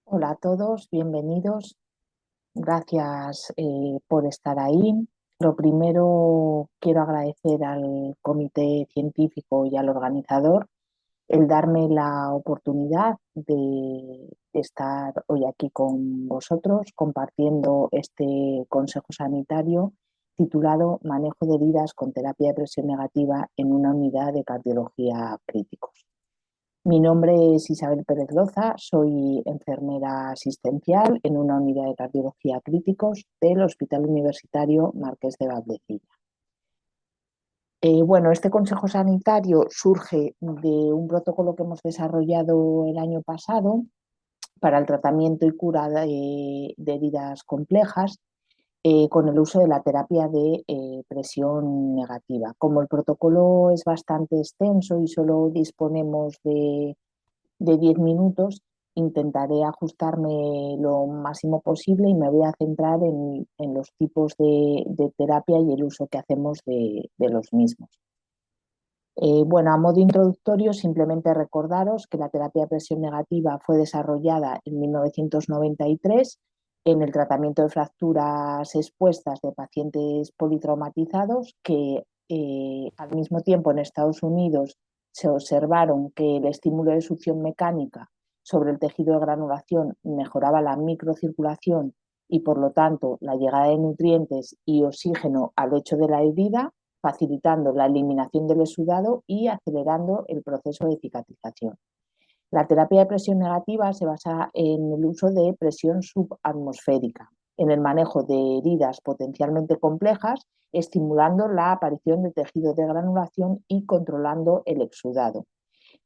Hola a todos, bienvenidos. Gracias por estar ahí. Lo primero, quiero agradecer al comité científico y al organizador el darme la oportunidad de estar hoy aquí con vosotros compartiendo este consejo sanitario titulado Manejo de heridas con terapia de presión negativa en una unidad de cardiología críticos. Mi nombre es Isabel Pérez Loza, soy enfermera asistencial en una unidad de cardiología críticos del Hospital Universitario Marqués de Valdecilla. Bueno, este consejo sanitario surge de un protocolo que hemos desarrollado el año pasado para el tratamiento y cura de heridas complejas con el uso de la terapia de presión negativa. Como el protocolo es bastante extenso y solo disponemos de 10 minutos, intentaré ajustarme lo máximo posible y me voy a centrar en los tipos de terapia y el uso que hacemos de los mismos. Bueno, a modo introductorio, simplemente recordaros que la terapia de presión negativa fue desarrollada en 1993 en el tratamiento de fracturas expuestas de pacientes politraumatizados que al mismo tiempo en Estados Unidos se observaron que el estímulo de succión mecánica sobre el tejido de granulación mejoraba la microcirculación y por lo tanto la llegada de nutrientes y oxígeno al lecho de la herida, facilitando la eliminación del exudado y acelerando el proceso de cicatrización. La terapia de presión negativa se basa en el uso de presión subatmosférica, en el manejo de heridas potencialmente complejas, estimulando la aparición de tejido de granulación y controlando el exudado.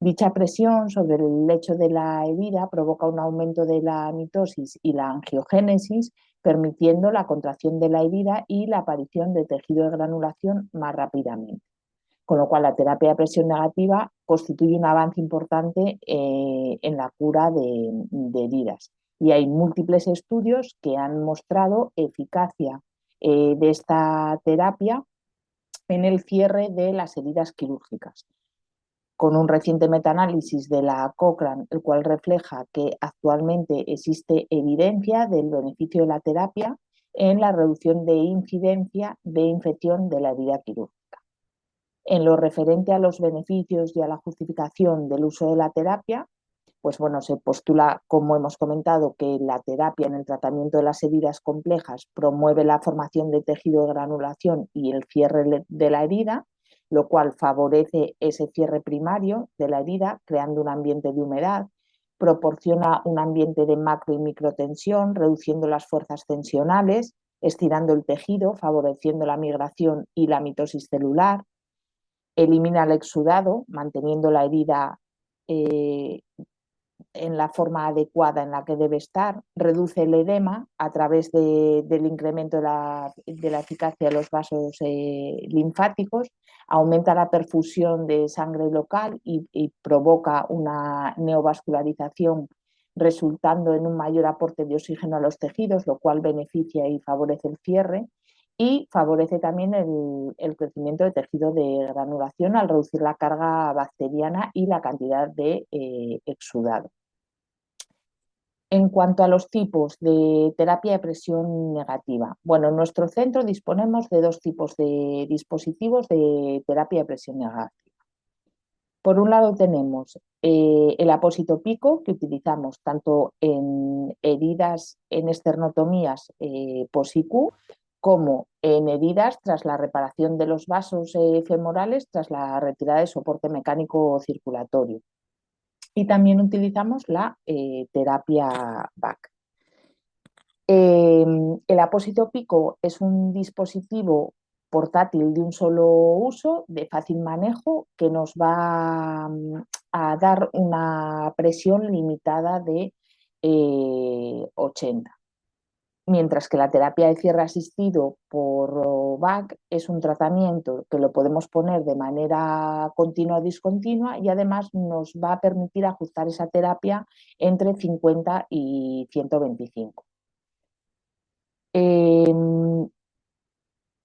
Dicha presión sobre el lecho de la herida provoca un aumento de la mitosis y la angiogénesis, permitiendo la contracción de la herida y la aparición de tejido de granulación más rápidamente. Con lo cual, la terapia de presión negativa constituye un avance importante en la cura de heridas. Y hay múltiples estudios que han mostrado eficacia de esta terapia en el cierre de las heridas quirúrgicas, con un reciente metaanálisis de la Cochrane, el cual refleja que actualmente existe evidencia del beneficio de la terapia en la reducción de incidencia de infección de la herida quirúrgica. En lo referente a los beneficios y a la justificación del uso de la terapia, pues bueno, se postula, como hemos comentado, que la terapia en el tratamiento de las heridas complejas promueve la formación de tejido de granulación y el cierre de la herida, lo cual favorece ese cierre primario de la herida, creando un ambiente de humedad, proporciona un ambiente de macro y microtensión, reduciendo las fuerzas tensionales, estirando el tejido, favoreciendo la migración y la mitosis celular, elimina el exudado, manteniendo la herida en la forma adecuada en la que debe estar, reduce el edema a través del incremento de la eficacia de los vasos linfáticos, aumenta la perfusión de sangre local y provoca una neovascularización, resultando en un mayor aporte de oxígeno a los tejidos, lo cual beneficia y favorece el cierre y favorece también el crecimiento de tejido de granulación al reducir la carga bacteriana y la cantidad de exudado. En cuanto a los tipos de terapia de presión negativa, bueno, en nuestro centro disponemos de dos tipos de dispositivos de terapia de presión negativa. Por un lado tenemos el apósito pico, que utilizamos tanto en heridas en esternotomías post-IQ como en heridas tras la reparación de los vasos femorales tras la retirada de soporte mecánico circulatorio. Y también utilizamos la terapia BAC. El apósito pico es un dispositivo portátil de un solo uso, de fácil manejo, que nos va a dar una presión limitada de 80. Mientras que la terapia de cierre asistido por BAC es un tratamiento que lo podemos poner de manera continua o discontinua y además nos va a permitir ajustar esa terapia entre 50 y 125.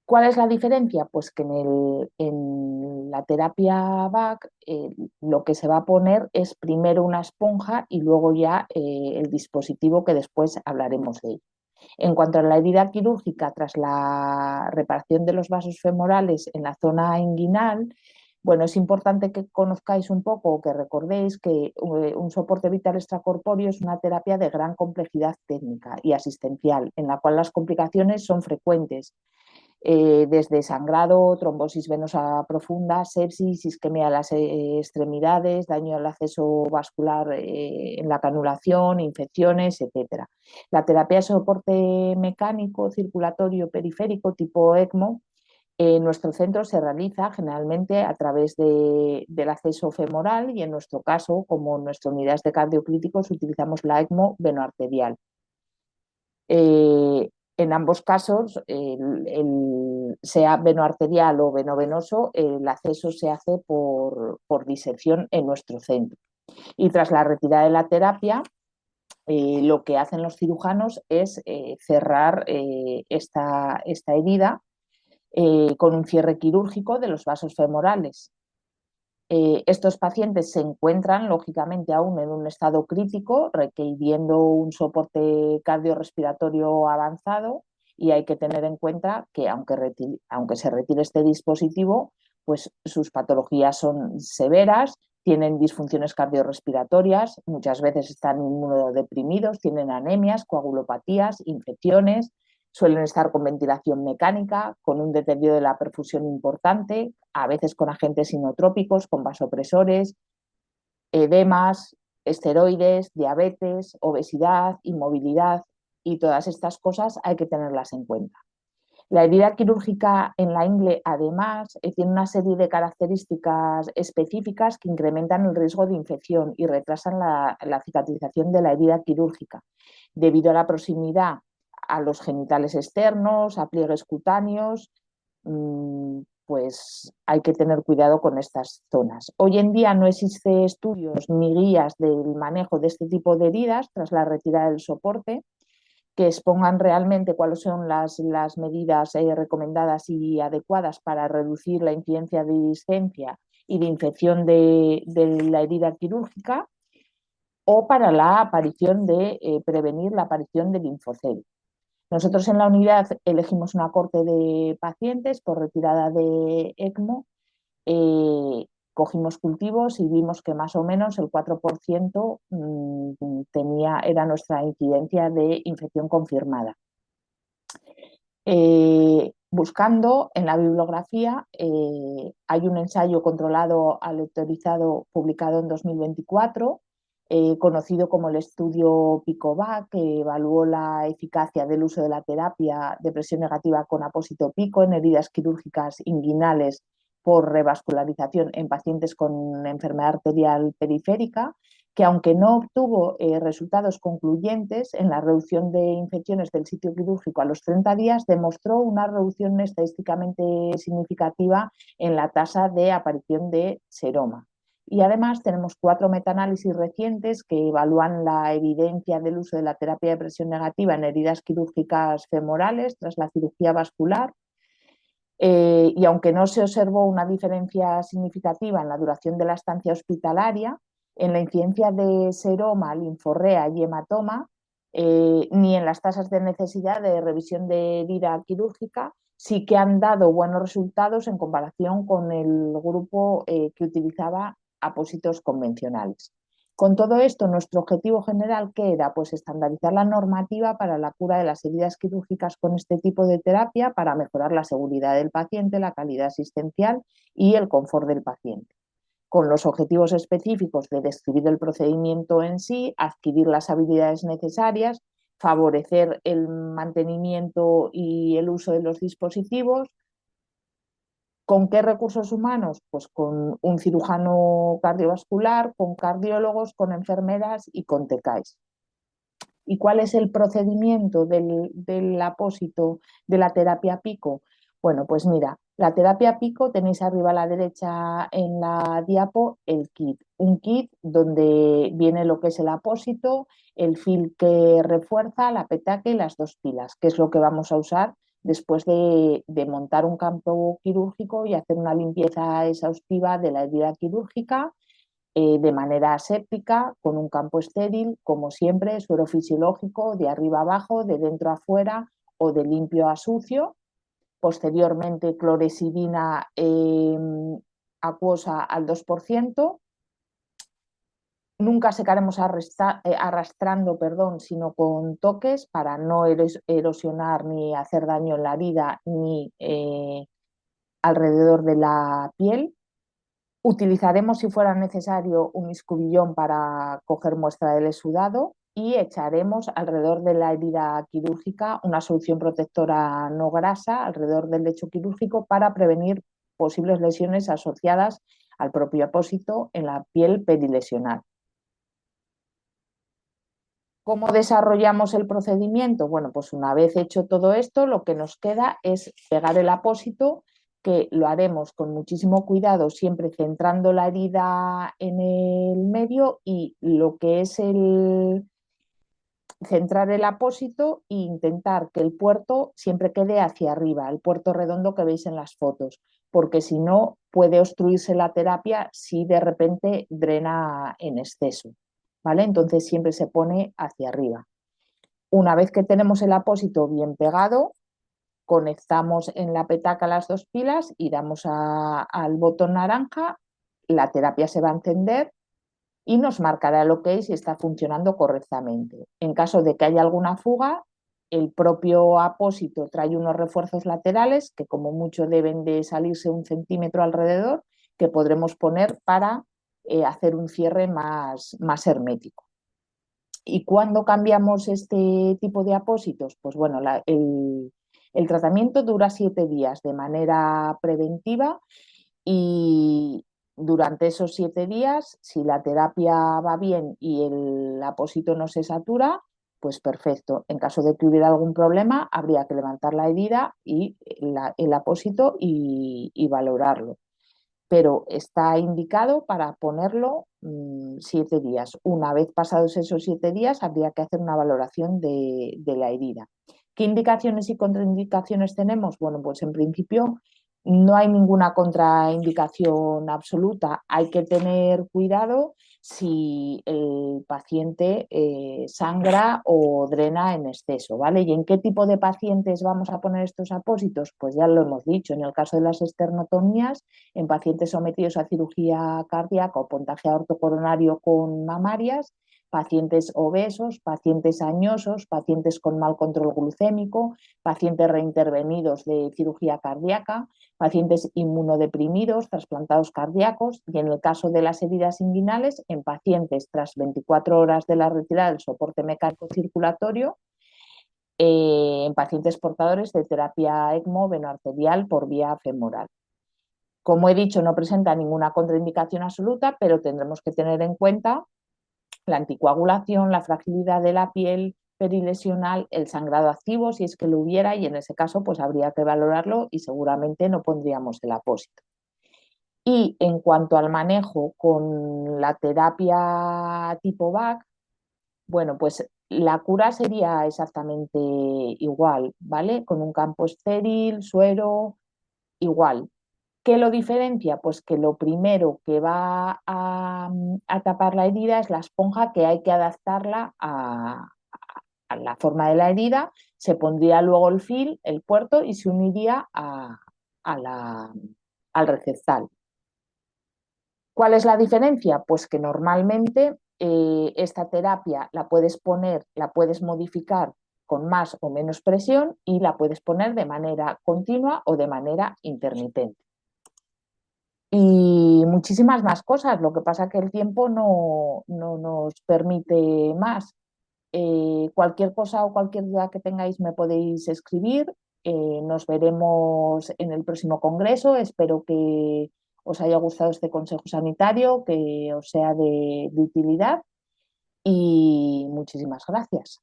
¿Cuál es la diferencia? Pues que en la terapia VAC lo que se va a poner es primero una esponja y luego ya el dispositivo que después hablaremos de ello. En cuanto a la herida quirúrgica, tras la reparación de los vasos femorales en la zona inguinal, bueno, es importante que conozcáis un poco, que recordéis que un soporte vital extracorpóreo es una terapia de gran complejidad técnica y asistencial, en la cual las complicaciones son frecuentes, desde sangrado, trombosis venosa profunda, sepsis, isquemia de las extremidades, daño al acceso vascular en la canulación, infecciones, etcétera. La terapia de soporte mecánico circulatorio periférico tipo ECMO en nuestro centro se realiza generalmente a través del acceso femoral y en nuestro caso, como en nuestras unidades de cardiocríticos, utilizamos la ECMO venoarterial. En ambos casos, sea venoarterial o venovenoso, el acceso se hace por disección en nuestro centro. Y tras la retirada de la terapia, lo que hacen los cirujanos es cerrar esta herida con un cierre quirúrgico de los vasos femorales. Estos pacientes se encuentran, lógicamente, aún en un estado crítico, requiriendo un soporte cardiorrespiratorio avanzado, y hay que tener en cuenta que aunque se retire este dispositivo, pues sus patologías son severas, tienen disfunciones cardiorrespiratorias, muchas veces están inmunodeprimidos, tienen anemias, coagulopatías, infecciones, suelen estar con ventilación mecánica, con un deterioro de la perfusión importante, a veces con agentes inotrópicos, con vasopresores, edemas, esteroides, diabetes, obesidad, inmovilidad, y todas estas cosas hay que tenerlas en cuenta. La herida quirúrgica en la ingle, además, tiene una serie de características específicas que incrementan el riesgo de infección y retrasan la cicatrización de la herida quirúrgica, debido a la proximidad a los genitales externos, a pliegues cutáneos, pues hay que tener cuidado con estas zonas. Hoy en día no existen estudios ni guías del manejo de este tipo de heridas tras la retirada del soporte que expongan realmente cuáles son las medidas recomendadas y adecuadas para reducir la incidencia de discencia y de infección de la herida quirúrgica, o para la aparición de prevenir la aparición del linfocele. Nosotros en la unidad elegimos una corte de pacientes por retirada de ECMO, cogimos cultivos y vimos que más o menos el 4% era nuestra incidencia de infección confirmada. Buscando en la bibliografía, hay un ensayo controlado aleatorizado publicado en 2024, conocido como el estudio PICO-VAC, que evaluó la eficacia del uso de la terapia de presión negativa con apósito pico en heridas quirúrgicas inguinales por revascularización en pacientes con enfermedad arterial periférica, que aunque no obtuvo resultados concluyentes en la reducción de infecciones del sitio quirúrgico a los 30 días, demostró una reducción estadísticamente significativa en la tasa de aparición de seroma. Y además tenemos 4 metaanálisis recientes que evalúan la evidencia del uso de la terapia de presión negativa en heridas quirúrgicas femorales tras la cirugía vascular. Y aunque no se observó una diferencia significativa en la duración de la estancia hospitalaria, en la incidencia de seroma, linforrea y hematoma, ni en las tasas de necesidad de revisión de herida quirúrgica, sí que han dado buenos resultados en comparación con el grupo que utilizaba apósitos convencionales. Con todo esto, nuestro objetivo general, ¿qué era? Pues estandarizar la normativa para la cura de las heridas quirúrgicas con este tipo de terapia para mejorar la seguridad del paciente, la calidad asistencial y el confort del paciente, con los objetivos específicos de describir el procedimiento en sí, adquirir las habilidades necesarias, favorecer el mantenimiento y el uso de los dispositivos. ¿Con qué recursos humanos? Pues con un cirujano cardiovascular, con cardiólogos, con enfermeras y con TECAIS. ¿Y cuál es el procedimiento del apósito de la terapia pico? Bueno, pues mira, la terapia pico tenéis arriba a la derecha en la diapo el kit. Un kit donde viene lo que es el apósito, el fil que refuerza, la petaca y las 2 pilas, que es lo que vamos a usar después de montar un campo quirúrgico y hacer una limpieza exhaustiva de la herida quirúrgica de manera aséptica, con un campo estéril, como siempre, suero fisiológico, de arriba a abajo, de dentro a afuera o de limpio a sucio. Posteriormente, cloresidina acuosa al 2%. Nunca secaremos arrastrando, sino con toques para no erosionar ni hacer daño en la herida ni alrededor de la piel. Utilizaremos, si fuera necesario, un escubillón para coger muestra del exudado y echaremos alrededor de la herida quirúrgica una solución protectora no grasa alrededor del lecho quirúrgico para prevenir posibles lesiones asociadas al propio apósito en la piel perilesional. ¿Cómo desarrollamos el procedimiento? Bueno, pues una vez hecho todo esto, lo que nos queda es pegar el apósito, que lo haremos con muchísimo cuidado, siempre centrando la herida en el medio y lo que es centrar el apósito e intentar que el puerto siempre quede hacia arriba, el puerto redondo que veis en las fotos, porque si no puede obstruirse la terapia si de repente drena en exceso. ¿Vale? Entonces siempre se pone hacia arriba. Una vez que tenemos el apósito bien pegado, conectamos en la petaca las dos pilas y damos al botón naranja, la terapia se va a encender y nos marcará el OK si está funcionando correctamente. En caso de que haya alguna fuga, el propio apósito trae unos refuerzos laterales que como mucho deben de salirse 1 centímetro alrededor, que podremos poner para hacer un cierre más hermético. ¿Y cuándo cambiamos este tipo de apósitos? Pues bueno, el tratamiento dura 7 días de manera preventiva y durante esos 7 días, si la terapia va bien y el apósito no se satura, pues perfecto. En caso de que hubiera algún problema, habría que levantar la herida y el apósito y valorarlo, pero está indicado para ponerlo 7 días. Una vez pasados esos 7 días, habría que hacer una valoración de la herida. ¿Qué indicaciones y contraindicaciones tenemos? Bueno, pues en principio no hay ninguna contraindicación absoluta. Hay que tener cuidado si el paciente sangra o drena en exceso, ¿vale? ¿Y en qué tipo de pacientes vamos a poner estos apósitos? Pues ya lo hemos dicho, en el caso de las esternotomías, en pacientes sometidos a cirugía cardíaca o pontaje aortocoronario con mamarias, pacientes obesos, pacientes añosos, pacientes con mal control glucémico, pacientes reintervenidos de cirugía cardíaca, pacientes inmunodeprimidos, trasplantados cardíacos y en el caso de las heridas inguinales, en pacientes tras 24 horas de la retirada del soporte mecánico circulatorio, en pacientes portadores de terapia ECMO venoarterial por vía femoral. Como he dicho, no presenta ninguna contraindicación absoluta, pero tendremos que tener en cuenta la anticoagulación, la fragilidad de la piel perilesional, el sangrado activo, si es que lo hubiera, y en ese caso pues habría que valorarlo y seguramente no pondríamos el apósito. Y en cuanto al manejo con la terapia tipo VAC, bueno, pues la cura sería exactamente igual, ¿vale? Con un campo estéril, suero, igual. ¿Qué lo diferencia? Pues que lo primero que va a tapar la herida es la esponja, que hay que adaptarla a la forma de la herida. Se pondría luego el fil, el puerto, y se uniría al receptal. ¿Cuál es la diferencia? Pues que normalmente esta terapia la puedes poner, la puedes modificar con más o menos presión y la puedes poner de manera continua o de manera intermitente. Y muchísimas más cosas. Lo que pasa es que el tiempo no nos permite más. Cualquier cosa o cualquier duda que tengáis me podéis escribir. Nos veremos en el próximo congreso. Espero que os haya gustado este consejo sanitario, que os sea de utilidad y muchísimas gracias.